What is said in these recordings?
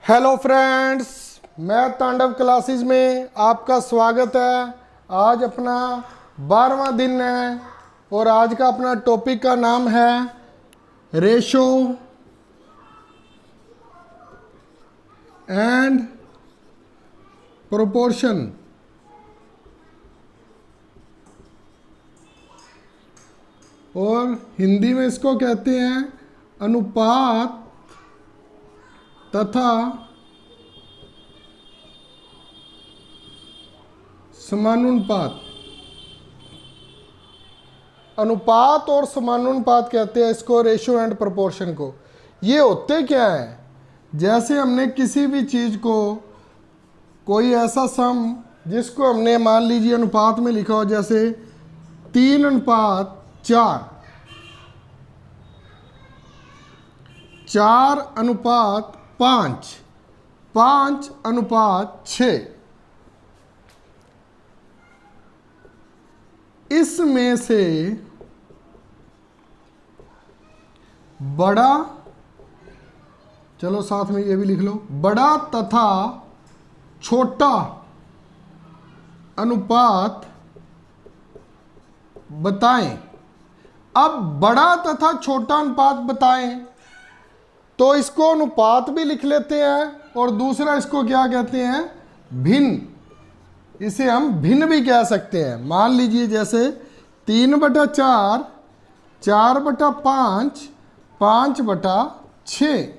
Hello friends, मैं तांडव classes में आपका स्वागत है। आज अपना 12वां दिन है और आज का अपना टॉपिक का नाम है रेशो एंड प्रोपोर्शन। और हिंदी में इसको कहते हैं अनुपात तथा समानुपात। अनुपात और समानुपात कहते हैं इसको, रेशो एंड प्रोपोर्शन को। ये होते क्या है? जैसे हमने किसी भी चीज़ को, कोई ऐसा सम जिसको हमने मान लीजिए अनुपात में लिखा हो, जैसे 3:4, 4:5, 5:6। इसमें से बड़ा, चलो साथ में ये भी लिख लो, बड़ा तथा छोटा अनुपात बताएं। अब बड़ा तथा छोटा अनुपात बताएं तो इसको अनुपात भी लिख लेते हैं और दूसरा इसको क्या कहते हैं? भिन्न। इसे हम भिन्न भी कह सकते हैं। मान लीजिए जैसे 3/4, 4/5, 5/6।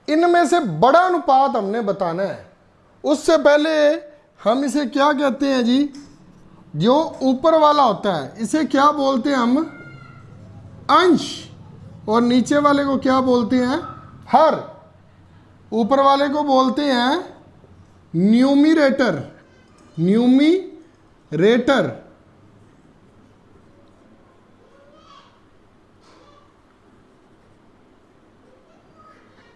इनमें से बड़ा अनुपात हमने बताना है। उससे पहले हम इसे क्या कहते हैं जी? जो ऊपर वाला होता है इसे क्या बोलते हैं हम? अंश। और नीचे वाले को क्या बोलते हैं? हर। ऊपर वाले को बोलते हैं न्यूमिरेटर। न्यूमिरेटर।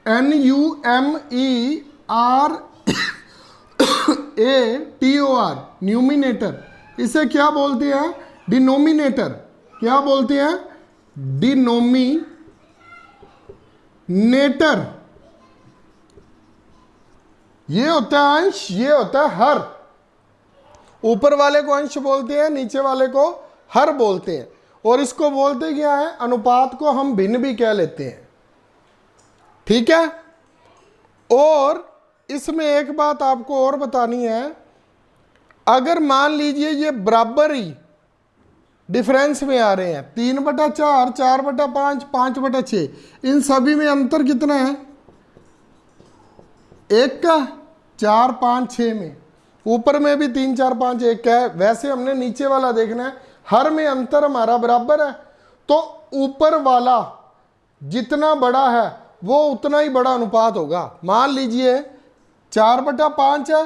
NUMERATOR, numerator. इसे क्या बोलते हैं? डिनोमिनेटर। क्या बोलते हैं? डिनोमिनेटर। ये होता है अंश, ये होता है हर। ऊपर वाले को अंश बोलते हैं, नीचे वाले को हर बोलते हैं। और इसको बोलते क्या है? अनुपात को हम भिन्न भी कह लेते हैं। ठीक है। और इसमें एक बात आपको और बतानी है। अगर मान लीजिए ये बराबर ही डिफरेंस में आ रहे हैं, 3/4, 4/5, 5/6, इन सभी में अंतर कितना है? एक का 4, 5, 6 में। ऊपर में भी 3, 4, 5, 1 का है। वैसे हमने नीचे वाला देखना है। हर में अंतर हमारा बराबर है, तो ऊपर वाला जितना बड़ा है वो उतना ही बड़ा अनुपात होगा। मान लीजिए 4/5 है,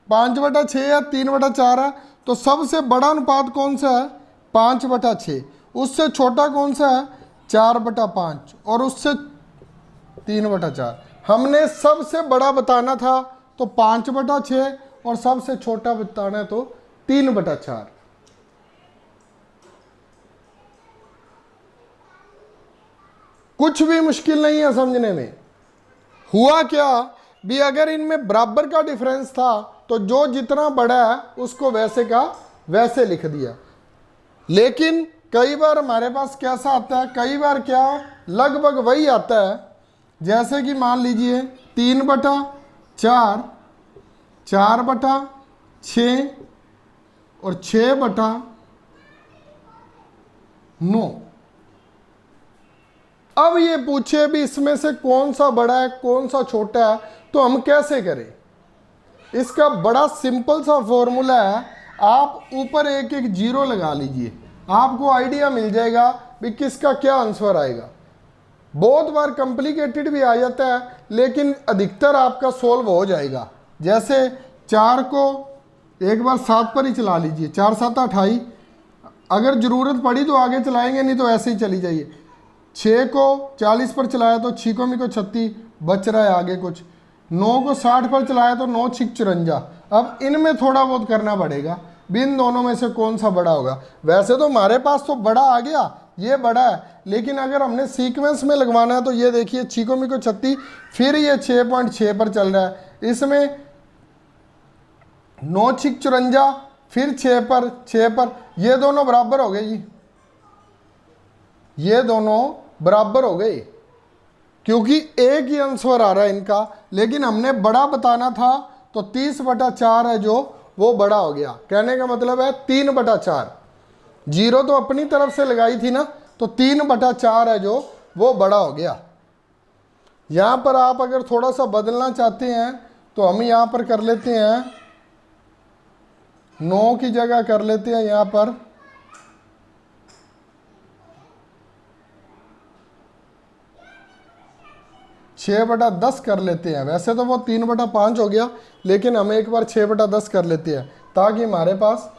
5/6 है, 3/4 है, तो सबसे बड़ा अनुपात कौन सा है? 5/6। उससे छोटा कौन सा है? 4/5। और उससे 3/4। हमने सबसे बड़ा बताना था तो 5/6 और सबसे छोटा बताना है तो 3/4। कुछ भी मुश्किल नहीं है समझने में। हुआ क्या भी, अगर इनमें बराबर का डिफरेंस था तो जो जितना बड़ा है उसको वैसे का वैसे लिख दिया। लेकिन कई बार हमारे पास कैसा आता है? कई बार क्या लगभग वही आता है। जैसे कि मान लीजिए 3/4, 4/6 और 6/9। अब ये पूछे भी इसमें से कौन सा बड़ा है कौन सा छोटा है, तो हम कैसे करें? इसका बड़ा सिंपल सा फॉर्मूला है। आप ऊपर एक एक जीरो लगा लीजिए, आपको आइडिया मिल जाएगा भी किसका क्या आंसर आएगा। बहुत बार कॉम्प्लिकेटेड भी आ जाता है, लेकिन अधिकतर आपका सोल्व हो जाएगा। जैसे 4 को एक बार 7 पर ही चला लीजिए, 4 7 28। अगर ज़रूरत पड़ी तो आगे चलाएंगे, नहीं तो ऐसे ही चली जाइए। 6 को 40 पर चलाया तो 6 को 36 बच रहा है आगे कुछ। 9 को 60 पर चलाया तो 9 6 54। अब इनमें थोड़ा बहुत करना पड़ेगा, बिन दोनों में से कौन सा बड़ा होगा। वैसे तो हमारे पास तो बड़ा आ गया, ये बड़ा है, लेकिन अगर हमने सीक्वेंस में लगवाना है तो ये देखिए छीको मीको 36, फिर ये 6.6 पर चल रहा है। इसमें 9 छिक 54, फिर 6 पर, ये दोनों बराबर हो गए जी, ये दोनों बराबर हो गए, क्योंकि एक ही आंसर आ रहा है इनका। लेकिन हमने बड़ा बताना था तो 30/4 है जो वो बड़ा हो गया। कहने का मतलब है 3/4, जीरो तो अपनी तरफ से लगाई थी ना, तो 3/4 है जो वो बड़ा हो गया। यहां पर आप अगर थोड़ा सा बदलना चाहते हैं तो हम यहां पर कर लेते हैं 9 की जगह कर लेते हैं यहां पर 6/10 कर लेते हैं। वैसे तो वो 3/5 हो गया, लेकिन हम एक बार 6/10 कर लेते हैं ताकि हमारे पास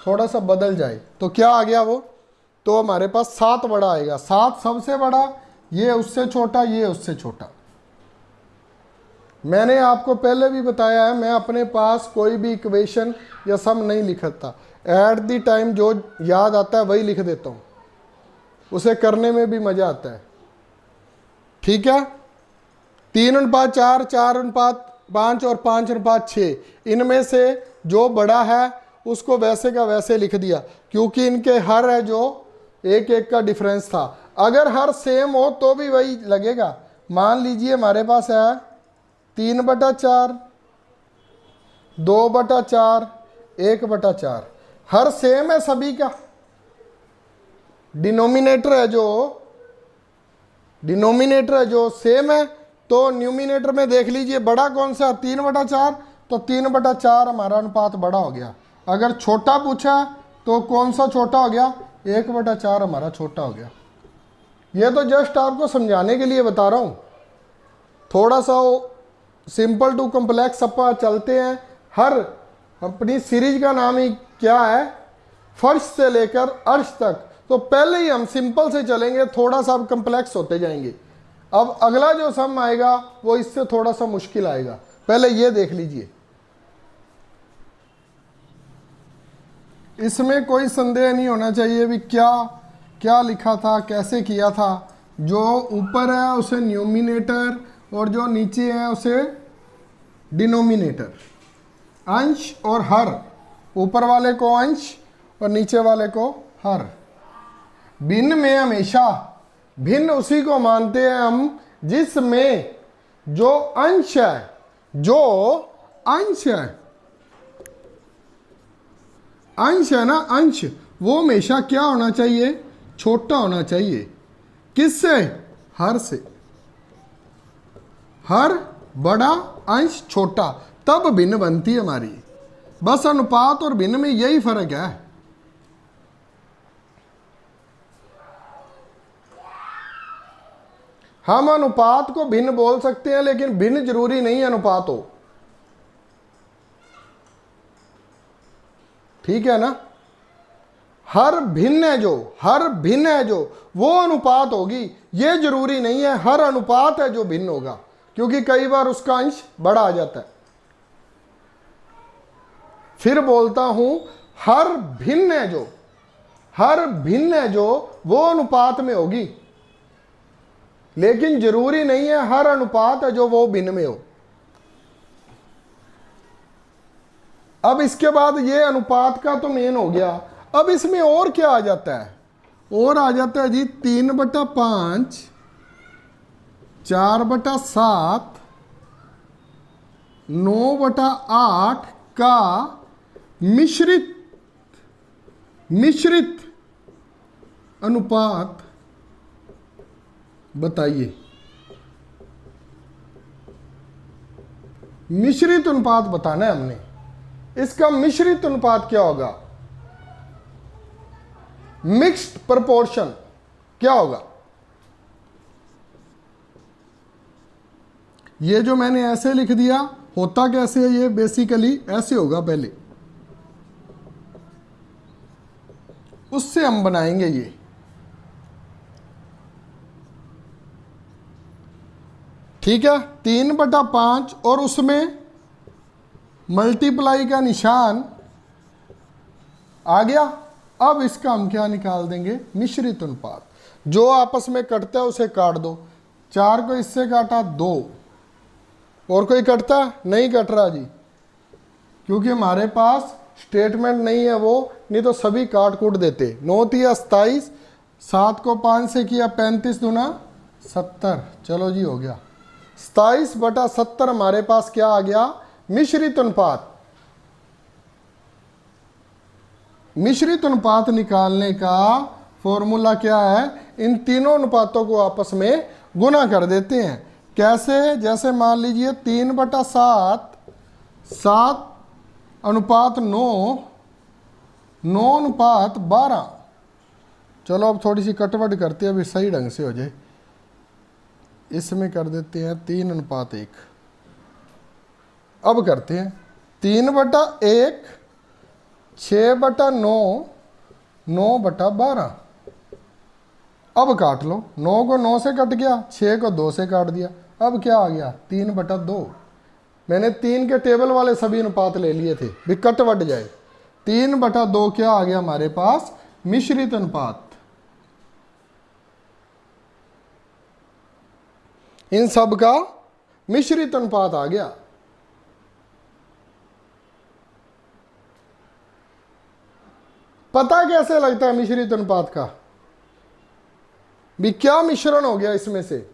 थोड़ा सा बदल जाए। तो क्या आ गया वो, तो हमारे पास 7 बड़ा आएगा। 7 सबसे बड़ा, ये उससे छोटा, ये उससे छोटा। मैंने आपको पहले भी बताया है, मैं अपने पास कोई भी इक्वेशन या सम नहीं लिखता, एट द टाइम जो याद आता है वही लिख देता हूँ, उसे करने में भी मज़ा आता है। ठीक है, 3:4, 4:5 और 5:6, इनमें से जो बड़ा है उसको वैसे का वैसे लिख दिया, क्योंकि इनके हर है जो एक एक का डिफरेंस था। अगर हर सेम हो तो भी वही लगेगा। मान लीजिए हमारे पास है 3/4, 2/4, 1/4, हर सेम है सभी का। डिनोमिनेटर है जो सेम है, तो न्यूमिनेटर में देख लीजिए बड़ा कौन सा, 3/4, तो 3/4 हमारा अनुपात बड़ा हो गया। अगर छोटा पूछा तो कौन सा छोटा हो गया, 1/4 हमारा छोटा हो गया। ये तो जस्ट आपको समझाने के लिए बता रहा हूँ, थोड़ा सा सिंपल टू कम्प्लेक्स अपन चलते हैं। हर अपनी सीरीज का नाम ही क्या है, फर्श से लेकर अर्श तक। तो पहले ही हम सिंपल से चलेंगे, थोड़ा सा अब कम्प्लेक्स होते जाएंगे। अब अगला जो सम आएगा वो इससे थोड़ा सा मुश्किल आएगा। पहले ये देख लीजिए, इसमें कोई संदेह नहीं होना चाहिए भी क्या क्या लिखा था, कैसे किया था। जो ऊपर है उसे न्यूमिनेटर और जो नीचे है उसे डिनोमिनेटर। अंश और हर, ऊपर वाले को अंश और नीचे वाले को हर। भिन्न में हमेशा भिन्न उसी को मानते हैं हम जिसमें जो अंश है, अंश है ना, अंश वो हमेशा क्या होना चाहिए, छोटा होना चाहिए। किससे, हर से। हर बड़ा, अंश छोटा, तब भिन्न बनती है हमारी। बस अनुपात और भिन्न में यही फर्क है। हम अनुपात को भिन्न बोल सकते हैं, लेकिन भिन्न जरूरी नहीं अनुपात हो। ठीक है ना, हर भिन्न है जो वो अनुपात होगी। ये जरूरी नहीं है हर अनुपात है जो भिन्न होगा, क्योंकि कई बार उसका अंश बड़ा आ जाता है। फिर बोलता हूं, हर भिन्न है जो वो अनुपात में होगी, लेकिन जरूरी नहीं है हर अनुपात है जो वो भिन्न में हो। अब इसके बाद ये अनुपात का तो मेन हो गया। अब इसमें और क्या आ जाता है, और आ जाता है जी 3/5, 4/7, 9/8 का मिश्रित अनुपात बताइए। मिश्रित अनुपात बताना है हमने। इसका मिश्रित अनुपात क्या होगा, मिक्स्ड प्रोपोर्शन क्या होगा। ये जो मैंने ऐसे लिख दिया, होता कैसे है, ये बेसिकली ऐसे होगा। पहले उससे हम बनाएंगे ये। ठीक है, 3/5 और उसमें मल्टीप्लाई का निशान आ गया। अब इसका हम क्या निकाल देंगे, मिश्रित अनुपात। जो आपस में कटता है उसे काट दो। 4 को इससे काटा 2, और कोई कटता नहीं कट रहा जी, क्योंकि हमारे पास स्टेटमेंट नहीं है वो, नहीं तो सभी काट कूट देते। 9 तिया 27, 7 को 5 से किया 35 दूना 70। चलो जी हो गया। 27/70 हमारे पास क्या आ गया? मिश्रित अनुपात। मिश्रित अनुपात निकालने का फॉर्मूला क्या है? इन तीनों अनुपातों को आपस में गुना कर देते हैं। कैसे? जैसे मान लीजिए 3/7, 7/9, 9/12। चलो अब थोड़ी सी कटवट करते हैं, अभी सही ढंग से हो जाए। इसमें कर देते हैं 3:1। अब करते हैं 3/1, 6/9, 9/12। अब काट लो। 9 को 9 से कट गया, 6 को 2 से काट दिया। अब क्या आ गया? 3/2। मैंने 3 के टेबल वाले सभी अनुपात ले लिए थे, भी कटवट जाए। 3/2 क्या आ गया हमारे पास? मिश्रित अनुपात। इन सब का मिश्रित अनुपात आ गया। पता कैसे लगता है मिश्रित अनुपात का? भी क्या मिश्रण हो गया इसमें से?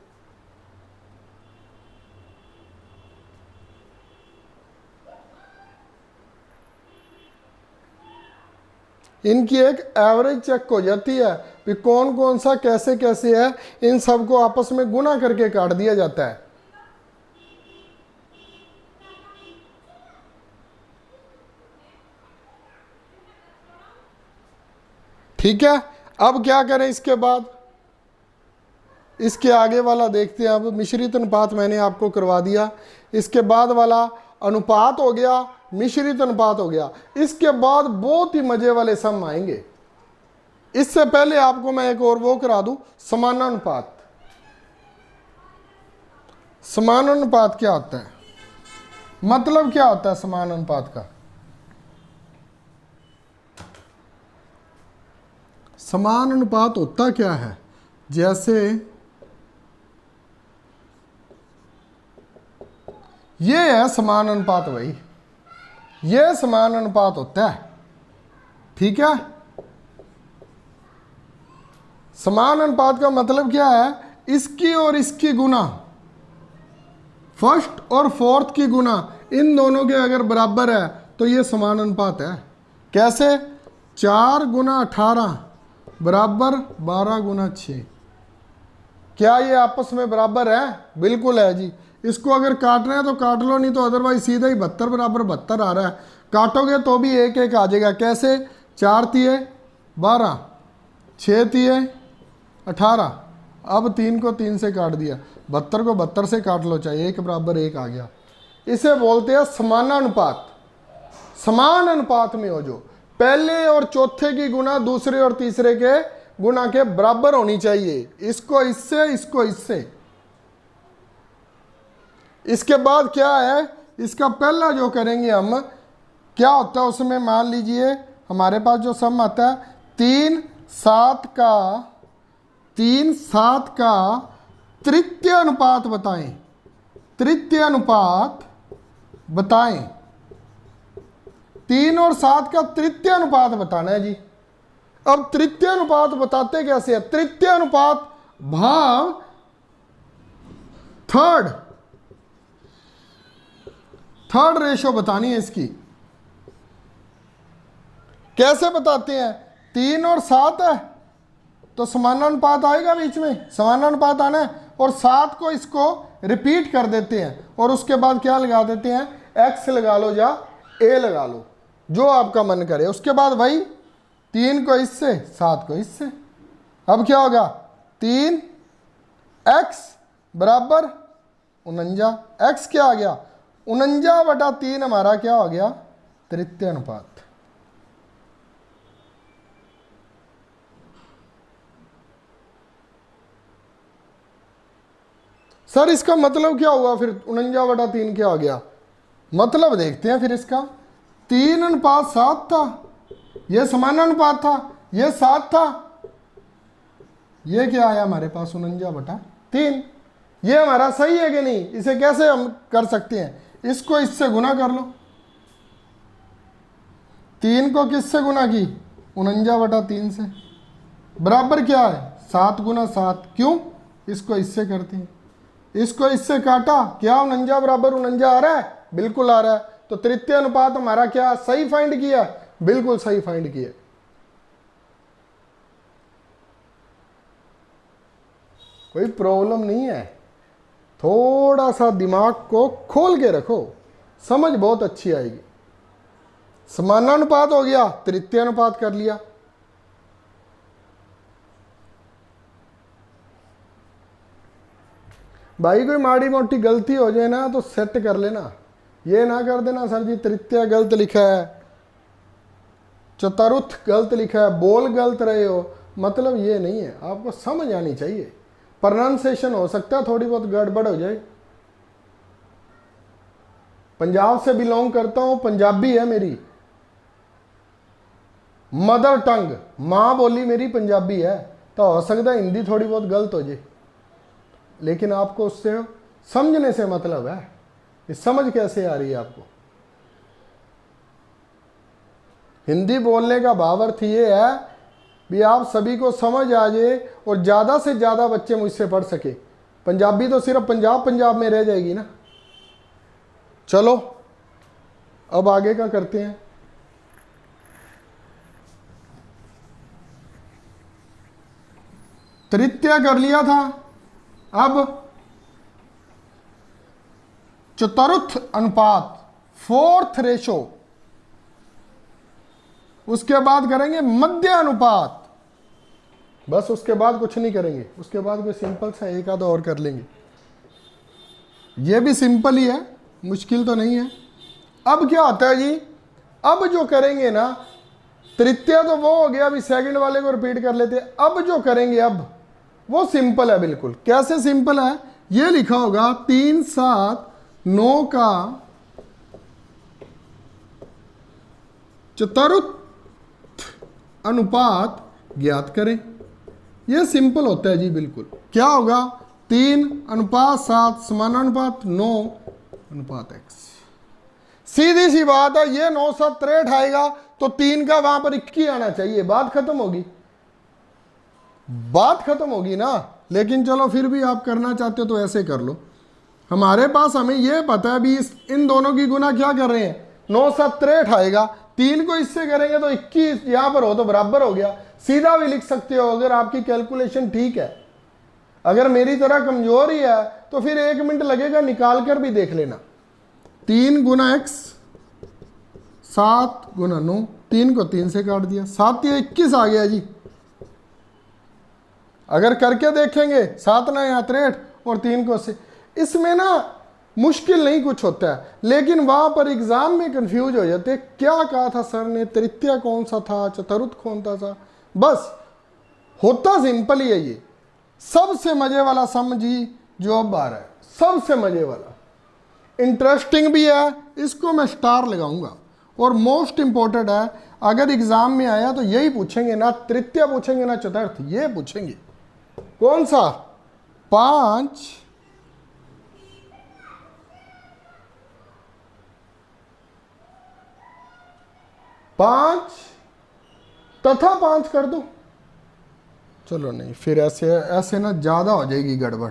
इनकी एक एवरेज चेक हो जाती है कि कौन कौन सा कैसे कैसे है। इन सब को आपस में गुना करके काट दिया जाता है। ठीक है, अब क्या करें इसके बाद? इसके आगे वाला देखते हैं। अब मिश्रित अनुपात मैंने आपको करवा दिया। इसके बाद वाला अनुपात हो गया, मिश्रित अनुपात हो गया। इसके बाद बहुत ही मजे वाले सम आएंगे। इससे पहले आपको मैं एक और वो करा दूं, समानानुपात। समानानुपात क्या होता है? मतलब क्या होता है समानानुपात का? समानानुपात होता क्या है? जैसे ये है समानानुपात भाई, ये समानानुपात होता है। ठीक है, समानानुपात का मतलब क्या है? इसकी और इसकी गुना, फर्स्ट और फोर्थ की गुना, इन दोनों के अगर बराबर है तो ये समानानुपात है। कैसे? 4 गुना 18 बराबर 12 गुना 6। क्या ये आपस में बराबर है? बिल्कुल है जी। इसको अगर काटना है तो काट लो, नहीं तो अदरवाइज सीधा ही 72 बराबर 72 आ रहा है। काटोगे तो भी एक एक आ जाएगा। कैसे? 4 तिये 12, 6 तिये 18। अब 3 को 3 से काट दिया, 72 को 72 से काट लो, चाहे 1 बराबर 1 आ गया। इसे बोलते हैं समानानुपात। समान अनुपात में हो, जो पहले और चौथे की गुना दूसरे और तीसरे के गुना के बराबर होनी चाहिए। इसको इससे, इसको इससे। इसके बाद क्या है? इसका पहला जो करेंगे हम, क्या होता है उसमें? मान लीजिए हमारे पास जो सम आता है 3 7 का तृतीय अनुपात बताएं। तृतीय अनुपात बताएं। 3 और 7 का तृतीय अनुपात बताना है जी। अब तृतीय अनुपात बताते कैसे है? तृतीय अनुपात भाग थर्ड रेशो बतानी है इसकी। कैसे बताते हैं? 3 और 7 है तो समानानुपात आएगा बीच में, समानानुपात आना है। और 7 को इसको रिपीट कर देते हैं और उसके बाद क्या लगा देते हैं? x लगा लो या a लगा लो, जो आपका मन करे। उसके बाद वही 3 को इससे, 7 को इससे। अब क्या होगा? 3x बराबर 49। x क्या आ गया? 49/3 हमारा क्या हो गया? तृतीय अनुपात। सर इसका मतलब क्या हुआ फिर? 49/3 क्या हो गया? मतलब देखते हैं फिर इसका। 3:7 था, यह समानानुपात था, यह 7 था, ये क्या आया हमारे पास 49/3। ये हमारा सही है कि नहीं? इसे कैसे हम कर सकते हैं? इसको इससे गुना कर लो। 3 को किससे गुना की? 49/3 से। बराबर क्या है? 7 × 7। क्यों? इसको इससे करते हैं, इसको इससे काटा, क्या 49 बराबर 49 आ रहा है? बिल्कुल आ रहा है। तो तृतीय अनुपात हमारा क्या सही फाइंड किया? बिल्कुल सही फाइंड किया। कोई प्रॉब्लम नहीं है, थोड़ा सा दिमाग को खोल के रखो, समझ बहुत अच्छी आएगी। समानानुपात हो गया, तृतीय अनुपात कर लिया। भाई कोई माड़ी मोटी गलती हो जाए ना तो सेट कर लेना, ये ना कर देना सर जी तृतीय गलत लिखा है, चतुर्थ गलत लिखा है, बोल गलत रहे हो। मतलब ये नहीं है, आपको समझ आनी चाहिए। प्रोनाउंसिएशन हो सकता है थोड़ी बहुत गड़बड़ हो जाए। पंजाब से बिलोंग करता हूं, पंजाबी है मेरी मदर टंग, मां बोली मेरी पंजाबी है, तो हो सकता है हिंदी थोड़ी बहुत गलत हो जाए, लेकिन आपको उससे समझने से मतलब है। ये समझ कैसे आ रही है आपको? हिंदी बोलने का भावार्थ ये है भी आप सभी को समझ आ जाए और ज़्यादा से ज़्यादा बच्चे मुझसे पढ़ सके। पंजाबी तो सिर्फ पंजाब में रह जाएगी ना। चलो अब आगे का करते हैं। तृतीय कर लिया था, अब चतुर्थ अनुपात, फोर्थ रेशो, उसके बाद करेंगे मध्य अनुपात। बस उसके बाद कुछ नहीं करेंगे, उसके बाद कोई सिंपल सा एक आधा और कर लेंगे। ये भी सिंपल ही है, मुश्किल तो नहीं है। अब क्या होता है जी, अब जो करेंगे ना, तृतीय तो वो हो गया, अभी सेकंड वाले को रिपीट कर लेते हैं। अब जो करेंगे अब वो सिंपल है बिल्कुल। कैसे सिंपल है? ये लिखा होगा 3, 7, 9 का चतुर्थ अनुपात ज्ञात करें। यह सिंपल होता है जी बिल्कुल। क्या होगा? 3:7 समानानुपात 9:x। सीधी सी बात है, ये 9 7 63 आएगा तो 3 का वहां पर 21 आना चाहिए, बात खत्म होगी, बात खत्म होगी ना। लेकिन चलो फिर भी आप करना चाहते हो तो ऐसे कर लो। हमारे पास हमें यह पता है भी इन दोनों की गुना क्या कर रहे हैं, 9 7 63 आएगा, 3 को इससे करेंगे तो 21 यहां पर हो तो बराबर हो गया। सीधा भी लिख सकते हो अगर आपकी कैलकुलेशन ठीक है। अगर मेरी तरह कमजोर ही है तो फिर 1 मिनट लगेगा, निकाल कर भी देख लेना। 3 × x 7 × 9, 3 को 3 से काट दिया, 7 या 21 आ गया जी। अगर करके देखेंगे 7 9 या 63 और 3 को से, इसमें ना मुश्किल नहीं कुछ होता है, लेकिन वहां पर एग्जाम में कंफ्यूज हो जाते, क्या कहा था सर ने, तृतीय कौन सा था, चतुर्थ कौन था। बस होता सिंपल ही है। ये सबसे मजे वाला सम जी जो अब आ रहा है, सबसे मजे वाला, इंटरेस्टिंग भी है, इसको मैं स्टार लगाऊंगा। और मोस्ट इंपॉर्टेंट है, अगर एग्जाम में आया तो यही पूछेंगे, ना तृतीय पूछेंगे ना चतुर्थ, ये पूछेंगे। कौन सा? 5 तथा 5 कर दो। चलो नहीं, फिर ऐसे ऐसे ना ज्यादा हो जाएगी गड़बड़,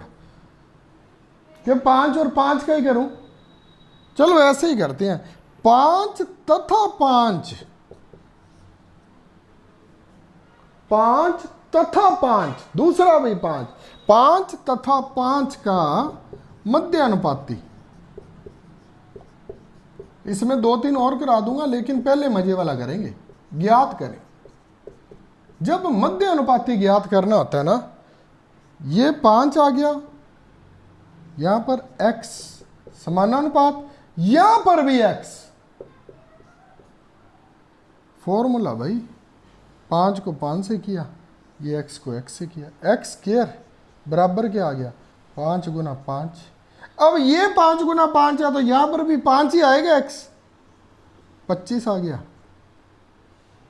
कि 5 और 5 का ही करूं। चलो ऐसे ही करते हैं, 5 तथा 5, 5 तथा 5, दूसरा भी 5, 5 तथा 5 का मध्य अनुपाती। इसमें 2-3 और करा दूंगा, लेकिन पहले मजे वाला करेंगे। ज्ञात करें, जब मध्य अनुपाती ज्ञात करना होता है ना, ये 5 आ गया, यहां पर x समानानुपात, यहां पर भी x। फॉर्मूला भाई, 5 को 5 से किया, ये x को x से किया, x स्क्वायर बराबर क्या आ गया, 5 × 5। अब ये 5 × 5 है तो यहां पर भी 5 ही आएगा, x 25 आ गया,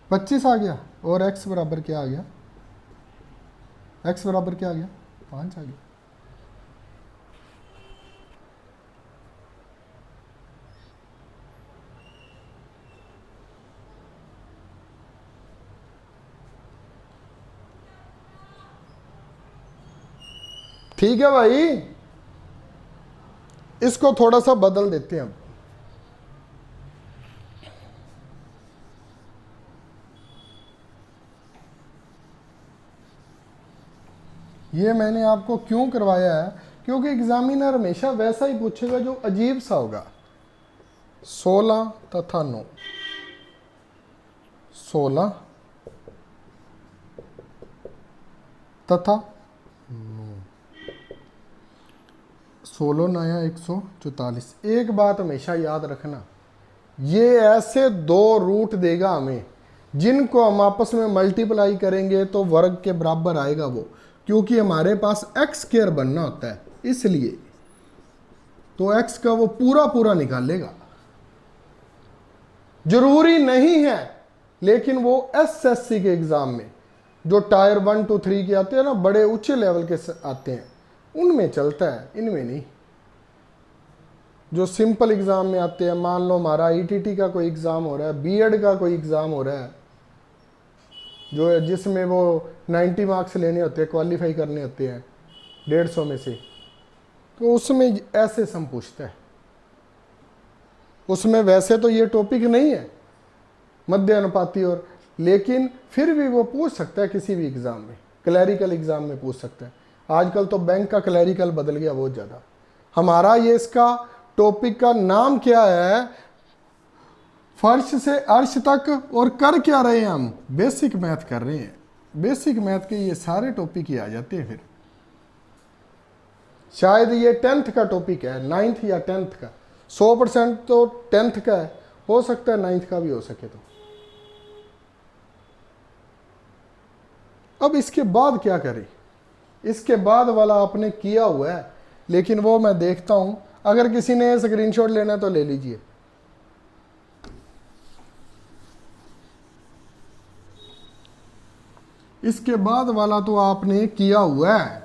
25 आ गया, और x बराबर क्या आ गया, x बराबर क्या आ गया, 5 आ गया। ठीक है भाई, इसको थोड़ा सा बदल देते हैं अब। ये मैंने आपको क्यों करवाया है, क्योंकि एग्जामिनर हमेशा वैसा ही पूछेगा जो अजीब सा होगा। 16 तथा 9, 16 तथा 16 नया 144। एक बात हमेशा याद रखना, ये ऐसे दो रूट देगा हमें जिनको हम आपस में मल्टीप्लाई करेंगे तो वर्ग के बराबर आएगा वो, क्योंकि हमारे पास एक्स स्क्वायर बनना होता है, इसलिए तो एक्स का वो पूरा पूरा निकालेगा। जरूरी नहीं है, लेकिन वो एसएससी के एग्जाम में जो टायर 1 2 3 के आते हैं ना, बड़े ऊंचे लेवल के आते हैं, उनमें चलता है, इनमें नहीं। जो सिंपल एग्जाम में आते हैं, मान लो हमारा ईटीटी का कोई एग्जाम हो रहा है, बीएड का कोई एग्जाम हो रहा है, जो जिसमें वो 90 मार्क्स लेने होते हैं, क्वालिफाई करने होते हैं 150 में से, तो उसमें ऐसे सम पूछता है। उसमें वैसे तो ये टॉपिक नहीं है मध्य अनुपाती और, लेकिन फिर भी वो पूछ सकता है किसी भी एग्जाम में, क्लैरिकल एग्जाम में पूछ सकता है। आजकल तो बैंक का क्लैरिकल बदल गया बहुत ज़्यादा। हमारा ये इसका टॉपिक का नाम क्या है, फर्श से अर्श तक, और कर क्या रहे हैं हम, बेसिक मैथ कर रहे हैं। बेसिक मैथ के ये सारे टॉपिक ही आ जाते हैं। फिर शायद ये 10th का टॉपिक है, 9th या 10th का, 100% तो 10th का है, हो सकता है 9th का भी हो सके। तो अब इसके बाद क्या करें, इसके बाद वाला आपने किया हुआ है, लेकिन वो मैं देखता हूं, अगर किसी ने स्क्रीनशॉट लेना है तो ले लीजिए। इसके बाद वाला तो आपने किया हुआ है,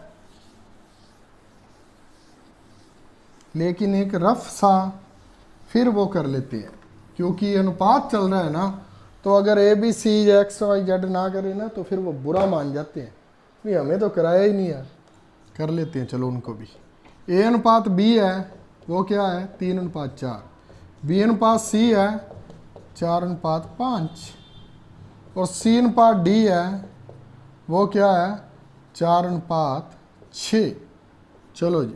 लेकिन एक रफ सा फिर वो कर लेते हैं, क्योंकि अनुपात चल रहा है ना, तो अगर A B C X Y Z ना करे ना तो फिर वो बुरा मान जाते हैं, नहीं हमें तो कराया ही नहीं यार, कर लेते हैं चलो उनको भी। ए अनुपात बी है, वो क्या है 3:4, बी अनुपात सी है 4:5, और सी अनुपात डी है, वो क्या है 4:6। चलो जी,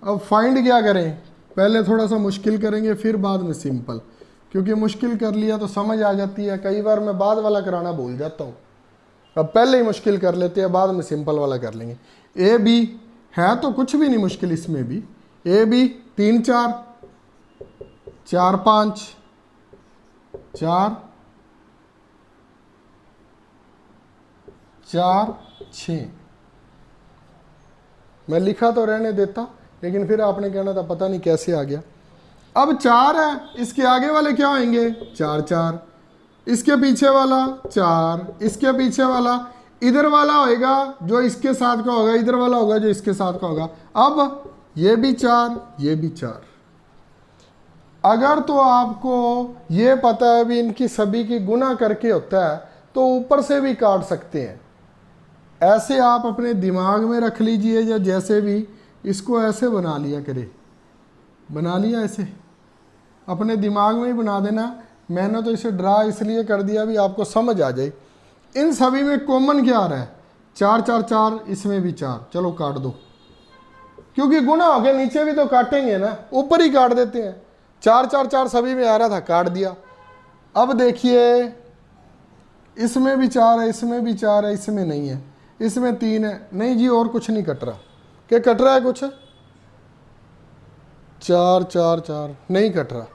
अब फाइंड क्या करें, पहले थोड़ा सा मुश्किल करेंगे फिर बाद में सिंपल, क्योंकि मुश्किल कर लिया तो समझ आ जाती है, कई बार मैं बाद वाला कराना भूल जाता हूँ। अब पहले ही मुश्किल कर लेते हैं, बाद में सिंपल वाला कर लेंगे। ए बी है तो कुछ भी नहीं मुश्किल इसमें भी, ए बी 3 4 4 5 4 4 6, मैं लिखा तो रहने देता, लेकिन फिर आपने कहना था पता नहीं कैसे आ गया। अब 4 है, इसके आगे वाले क्या होंगे 4 4, इसके पीछे वाला 4, इसके पीछे वाला, इधर वाला होएगा जो इसके साथ का होगा, इधर वाला होगा जो इसके साथ का होगा। अब ये भी 4, ये भी 4। अगर तो आपको ये पता है भी इनकी सभी की गुना करके होता है, तो ऊपर से भी काट सकते हैं। ऐसे आप अपने दिमाग में रख लीजिए, या जैसे भी इसको ऐसे बना लिया करे, बना लिया ऐसे अपने दिमाग में ही बना देना। मैंने तो इसे ड्रा इसलिए कर दिया भी आपको समझ आ जाए। इन सभी में कॉमन क्या आ रहा है 4 4 4, इसमें भी 4, चलो काट दो, क्योंकि गुना हो गया, नीचे भी तो काटेंगे ना, ऊपर ही काट देते हैं। 4 4 4 सभी में आ रहा था, काट दिया। अब देखिए इसमें भी 4 है, इसमें भी 4 है, इसमें नहीं है, इसमें 3 है, नहीं जी और कुछ नहीं कट रहा। क्या कट रहा है कुछ 4 4 4 नहीं कट रहा,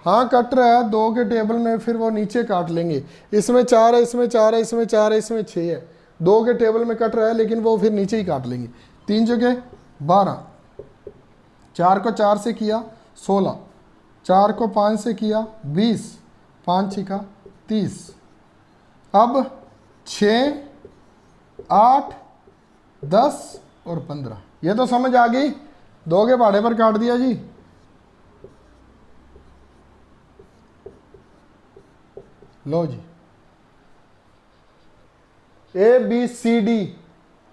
हाँ कट रहा है 2 के टेबल में, फिर वो नीचे काट लेंगे। इसमें 4 है, इसमें 4 है, इसमें 4 है, इसमें 6 है, 2 के टेबल में कट रहा है, लेकिन वो फिर नीचे ही काट लेंगे। 3 जगह 12, 4 को 4 से किया 16, 4 को 5 से किया 20, 5 6 30। अब 6 8, 10 और 15। ये तो समझ आ गई। 2 के पहाड़े पर काट दिया जी। लो जी, ABCD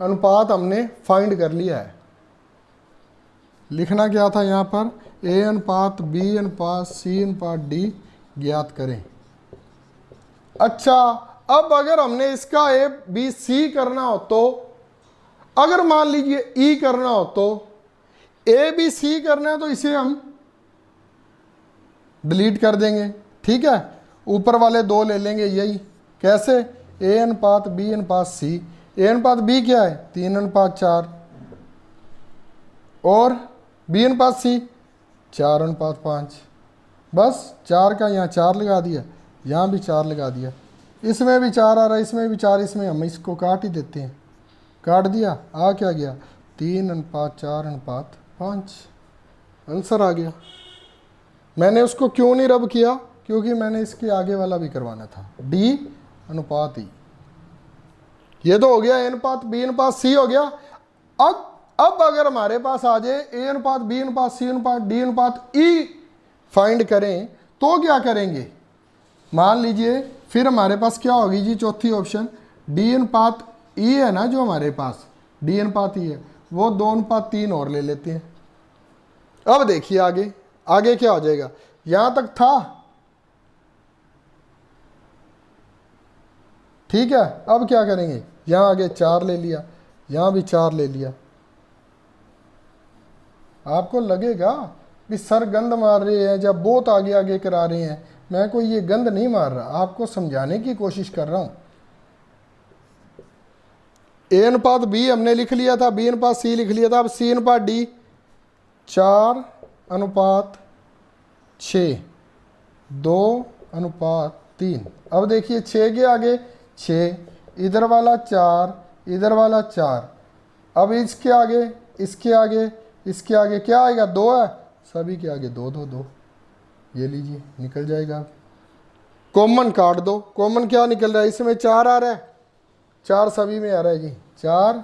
अनुपात हमने फाइंड कर लिया है। लिखना क्या था यहाँ पर, A अनुपात B अनुपात C अनुपात D ज्ञात करें। अच्छा, अब अगर हमने इसका ABC करना हो तो, अगर मान लीजिए E करना हो तो, ABC करना है तो इसे हम डिलीट कर देंगे, ठीक है। ऊपर वाले 2 ले लेंगे, यही कैसे, A अनुपात B अनुपात C। A अनुपात B क्या है, 3 अनुपात 4, और B अनुपात C 4 अनुपात 5। बस 4 का यहाँ 4 लगा दिया, यहाँ भी 4 लगा दिया, इसमें भी 4 आ रहा है, इसमें भी 4, इसमें हम इसको काट ही देते हैं। काट दिया, आ क्या गया, 3 अनुपात 4 अनुपात 5, आंसर आ गया। मैंने उसको क्यों नहीं रब किया, क्योंकि मैंने इसके आगे वाला भी करवाना था, D अनुपात E। ये तो हो गया A अनुपात B अनुपात C हो गया। अब अगर हमारे पास आ जाए A अनुपात B अनुपात C अनुपात D अनुपात E फाइंड करें तो क्या करेंगे, मान लीजिए फिर हमारे पास क्या होगी जी, चौथी ऑप्शन D अनुपात E है ना, जो हमारे पास D अनुपात E है, वो 2 अनुपात 3 और ले लेते हैं। अब देखिए आगे, आगे क्या हो जाएगा, यहां तक था, ठीक है। अब क्या करेंगे, यहां आगे 4 ले लिया, यहां भी 4 ले लिया। आपको लगेगा कि सर गंद मार रहे हैं, जब बहुत आगे आगे करा रहे हैं। मैं कोई ये गंद नहीं मार रहा, आपको समझाने की कोशिश कर रहा हूं। A अनुपात B हमने लिख लिया था, B अनुपात C लिख लिया था, अब C अनुपात D 4 अनुपात 6, 2 अनुपात 3। अब देखिए 6 के आगे 6, इधर वाला 4, इधर वाला 4, अब इसके आगे, इसके आगे, इसके आगे क्या आएगा, 2 है, सभी के आगे 2 2 2, ये लीजिए निकल जाएगा। कॉमन काट दो, कॉमन क्या निकल रहा है, इसमें 4 आ रहा है, 4 सभी में आ रहा है जी, 4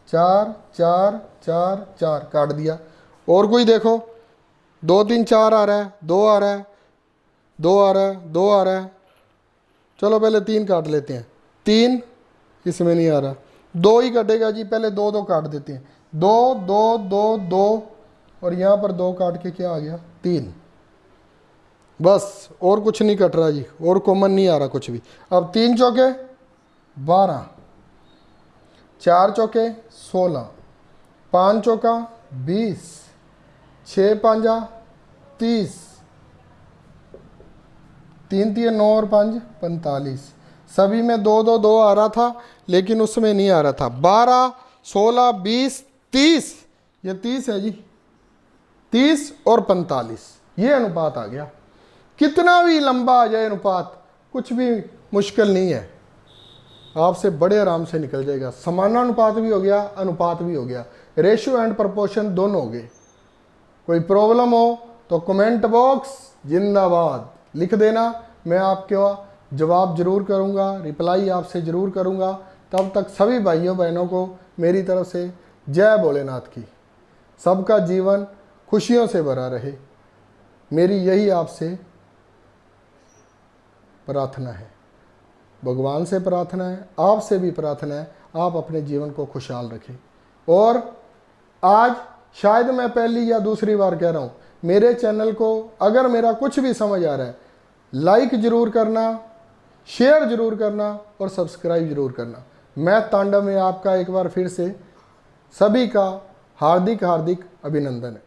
4 4 4 4 काट दिया। और कोई देखो, 2 3 4 आ रहा है, 2 आ रहा है, 2 आ रहा है, 2 आ रहा है, चलो पहले 3 काट लेते हैं, 3 इसमें नहीं आ रहा, 2 ही कटेगा जी, पहले 2 2 काट देते हैं, 2 2 2 2, और यहाँ पर 2 काट के क्या आ गया, 3। बस और कुछ नहीं कट रहा जी, और कॉमन नहीं आ रहा कुछ भी। अब 3 चौके 12, 4 चौके 16, 5 चौका 20, 6 5 30, 3 3 9 और 5 45। सभी में 2 2 2 आ रहा था, लेकिन उसमें नहीं आ रहा था। 12 16 20 30, ये 30 है जी, 30 और 45, ये अनुपात आ गया। कितना भी लंबा आ जाए अनुपात, कुछ भी मुश्किल नहीं है, आपसे बड़े आराम से निकल जाएगा। समानानुपात भी हो गया, अनुपात भी हो गया, रेशियो एंड प्रोपोर्शन दोनों हो गए। कोई प्रॉब्लम हो तो कमेंट बॉक्स जिंदाबाद लिख देना, मैं आपके जवाब जरूर करूंगा, रिप्लाई आपसे ज़रूर करूंगा। तब तक सभी भाइयों बहनों को मेरी तरफ से जय भोलेनाथ की। सबका जीवन खुशियों से भरा रहे, मेरी यही आपसे प्रार्थना है। भगवान से प्रार्थना है, आपसे भी प्रार्थना है, आप अपने जीवन को खुशहाल रखें। और आज शायद मैं पहली या दूसरी बार कह रहा हूँ, मेरे चैनल को अगर मेरा कुछ भी समझ आ रहा है, लाइक ज़रूर करना, शेयर ज़रूर करना और सब्सक्राइब ज़रूर करना। मैं तांडव में आपका एक बार फिर से सभी का हार्दिक हार्दिक अभिनंदन है।